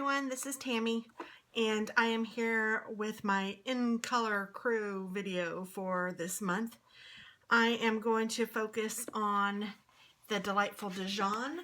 everyone, this is Tammy, and I am here with my in color crew video for this month. I am going to focus on the delightful Dijon.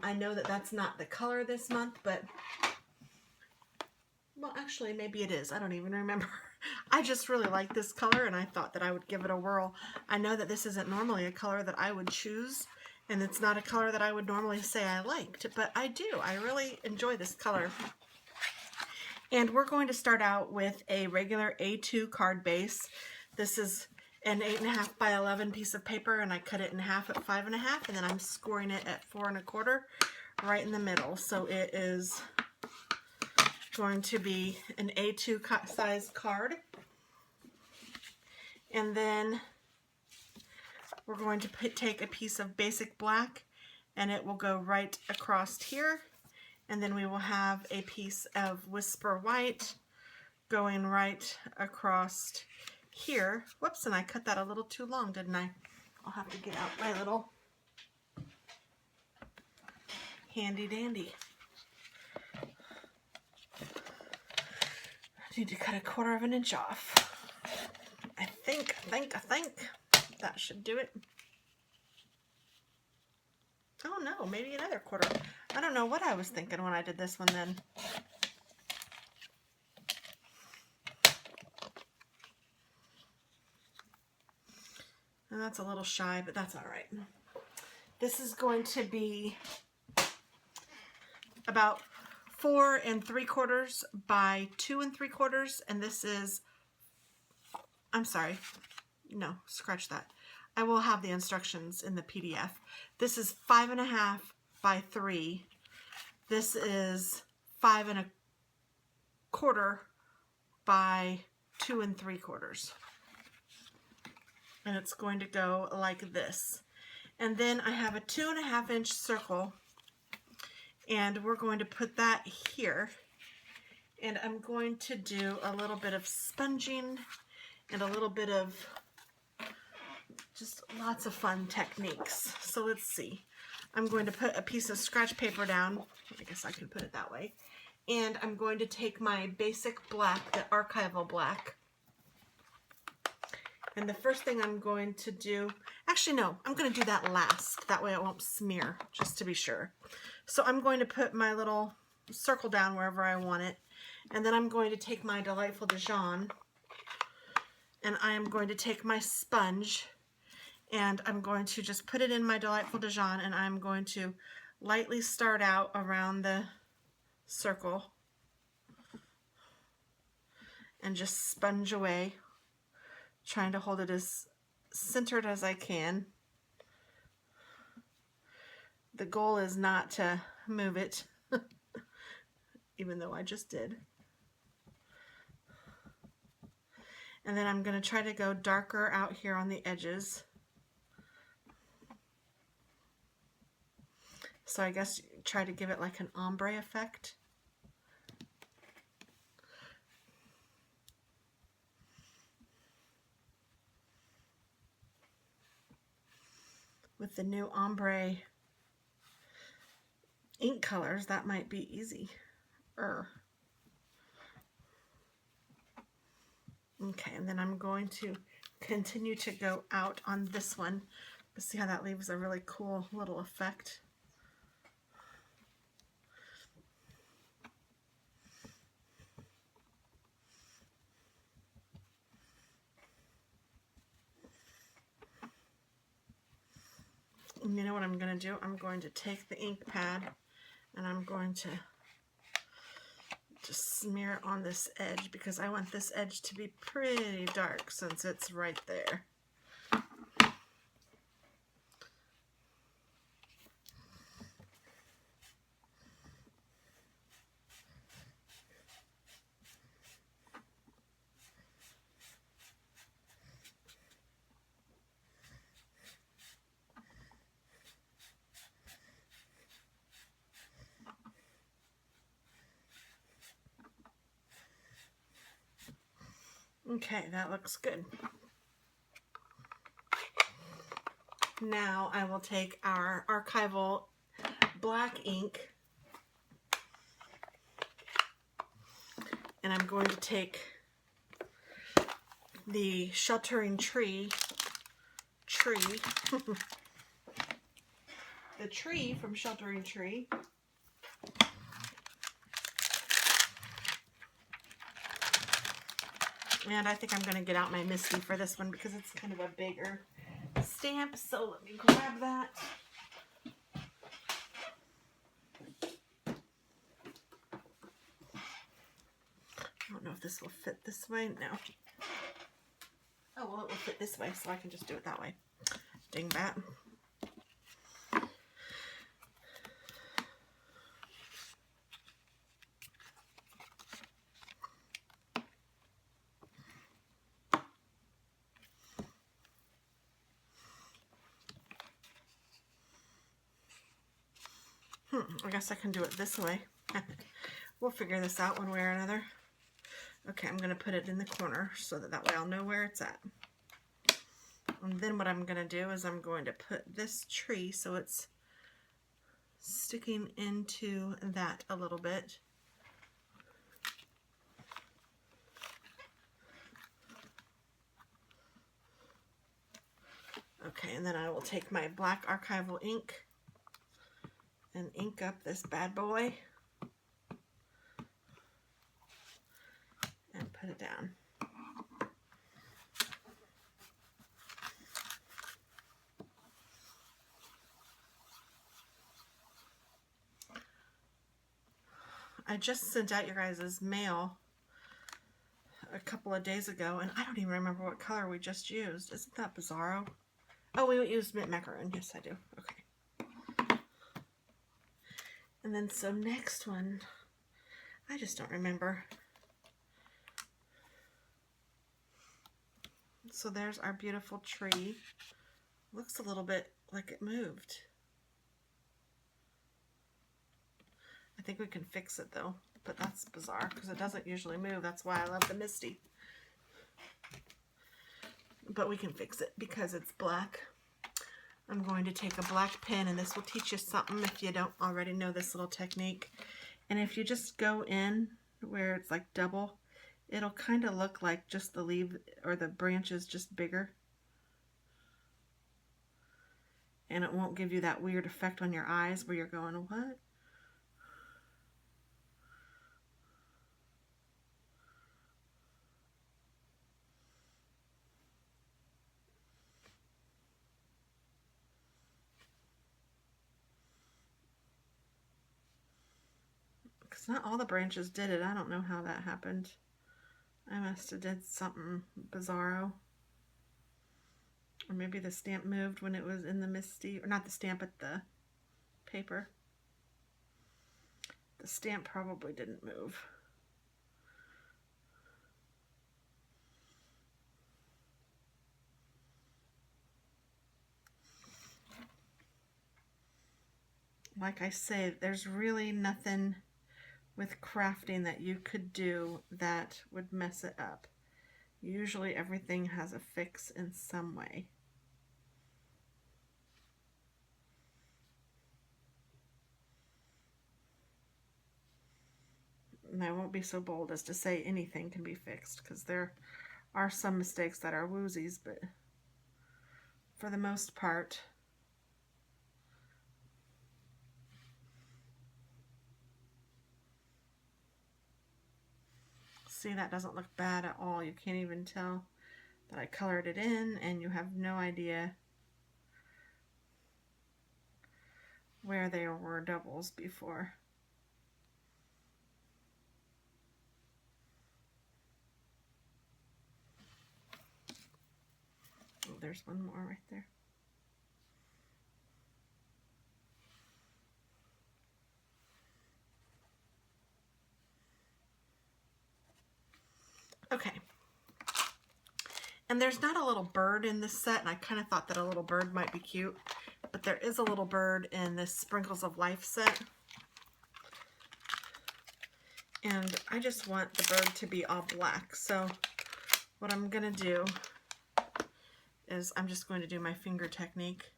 I know that that's not the color this month, but well, actually maybe it is. I don't even remember. I just really like this color and I thought that I would give it a whirl. I know that this isn't normally a color that I would choose, and it's not a color that I would normally say I liked, but I do. I really enjoy this color. And we're going to start out with a regular A2 card base. This is an 8.5 by 11 piece of paper, and I cut it in half at 5.5, and then I'm scoring it at 4 1/4 right in the middle. So it is going to be an A2 size card. And then we're going to take a piece of basic black, and it will go right across here. And then we will have a piece of Whisper White going right across here. Whoops, and I cut that a little too long, didn't I? I'll have to get out my little handy dandy. I need to cut 1/4 inch off. I think that should do it. Oh no, maybe another 1/4. I don't know what I was thinking when I did this one then. And that's a little shy, but that's all right. This is going to be about 4 3/4 by 2 3/4, and this is, I'm sorry, no, scratch that. I will have the instructions in the PDF. This is 5.5 by 3. This is 5 1/4 by 2 3/4. And it's going to go like this. And then I have a 2.5 inch circle, and we're going to put that here. And I'm going to do a little bit of sponging and a little bit of just lots of fun techniques. So let's see. I'm going to put a piece of scratch paper down. I guess I could put it that way. And I'm going to take my basic black, the archival black. And the first thing I'm going to do, actually no, I'm going to do that last. That way it won't smear, just to be sure. So I'm going to put my little circle down wherever I want it. And then I'm going to take my delightful Dijon, and I am going to take my sponge, and I'm going to just put it in my delightful Dijon, and I'm going to lightly start out around the circle and just sponge away, trying to hold it as centered as I can. The goal is not to move it, even though I just did. And then I'm going to try to go darker out here on the edges. So I guess try to give it like an ombre effect. With the new ombre ink colors, that might be easy. Okay, and then I'm going to continue to go out on this one. See how that leaves a really cool little effect. And you know what I'm going to do? I'm going to take the ink pad and I'm going to just smear it on this edge, because I want this edge to be pretty dark since it's right there. Okay, that looks good. Now I will take our archival black ink And I'm going to take the sheltering tree, the tree from Sheltering Tree. And I think I'm going to get out my Misty for this one because it's kind of a bigger stamp. So let me grab that. I don't know if this will fit this way. No. Oh, well, it will fit this way, so I can just do it that way. Dingbat. I guess I can do it this way. We'll figure this out one way or another. Okay, I'm going to put it in the corner so that way I'll know where it's at. And then what I'm going to do is I'm going to put this tree so it's sticking into that a little bit. Okay, and then I will take my black archival ink and ink up this bad boy and put it down. I just sent out your guys' mail a couple of days ago, and I don't even remember what color we just used. Isn't that bizarro? Oh, we used mint macaroon. Yes, I do. Okay. And then so next one, I just don't remember. So there's our beautiful tree. Looks a little bit like it moved. I think we can fix it though, but that's bizarre because it doesn't usually move. That's why I love the Misty. But we can fix it because it's black. I'm going to take a black pen, and this will teach you something if you don't already know this little technique. And if you just go in where it's like double, it'll kind of look like just the leaf or the branch is just bigger. And it won't give you that weird effect on your eyes where you're going, what? Because not all the branches did it. I don't know how that happened. I must have did something bizarro. Or maybe the stamp moved when it was in the Misty. Or not the stamp, but the paper. The stamp probably didn't move. Like I say, there's really nothing with crafting that you could do that would mess it up. Usually everything has a fix in some way. And I won't be so bold as to say anything can be fixed, because there are some mistakes that are woozies, but for the most part, see, that doesn't look bad at all. You can't even tell that I colored it in, and you have no idea where there were doubles before. Oh, there's one more right there. Okay. And there's not a little bird in this set, and I kind of thought that a little bird might be cute, but there is a little bird in this Sprinkles of Life set. And I just want the bird to be all black. So what I'm going to do is I'm just going to do my finger technique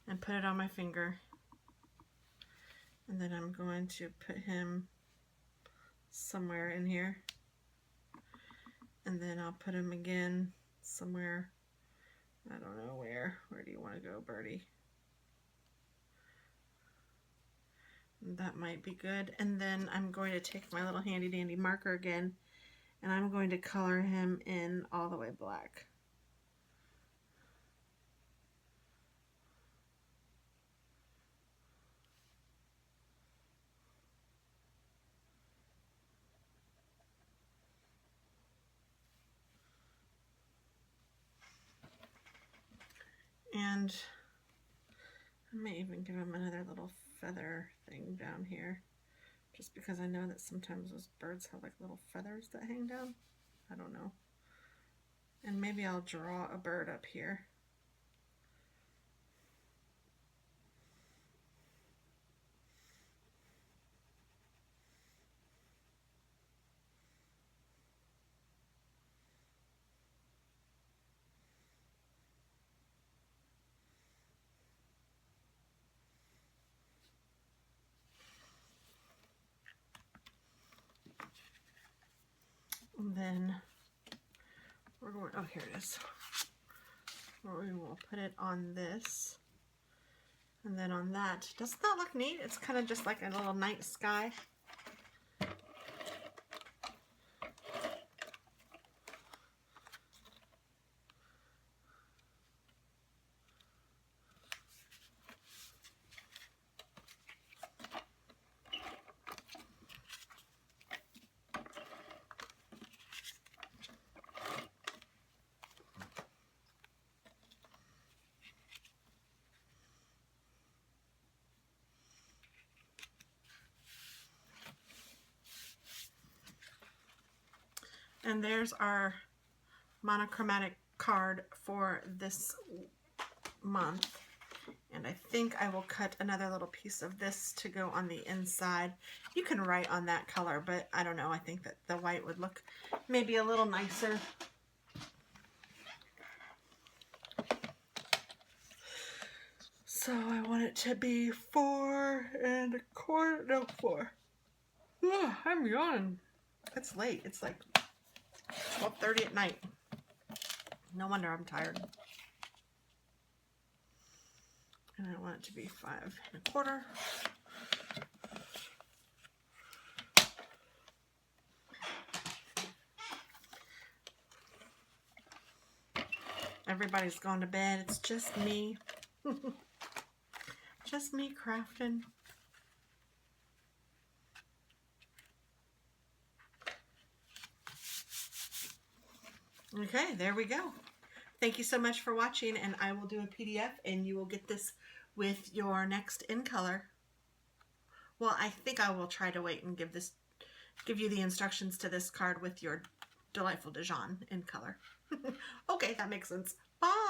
and put it on my finger. And then I'm going to put him somewhere in here. And then I'll put him again somewhere. I don't know where. Where do you want to go, Birdie? That might be good. And then I'm going to take my little handy dandy marker again, and I'm going to color him in all the way black. And I may even give him another little feather thing down here, just because I know that sometimes those birds have like little feathers that hang down. I don't know. And maybe I'll draw a bird up here. And then we're going, oh, here it is. We will put it on this, and then on that. Doesn't that look neat? It's kind of just like a little night sky. And there's our monochromatic card for this month. And I think I will cut another little piece of this to go on the inside. You can write on that color, but I don't know. I think that the white would look maybe a little nicer. So I want it to be 4 1/4, no 4. Oh, I'm yawning. It's late. It's like 12:30 at night. No wonder I'm tired. And I want it to be 5 1/4. Everybody's gone to bed. It's just me. Just me crafting. Okay, there we go. Thank you so much for watching, and I will do a PDF, and you will get this with your next in color. Well, I think I will try to wait and give you the instructions to this card with your delightful Dijon in color. Okay, that makes sense. Bye.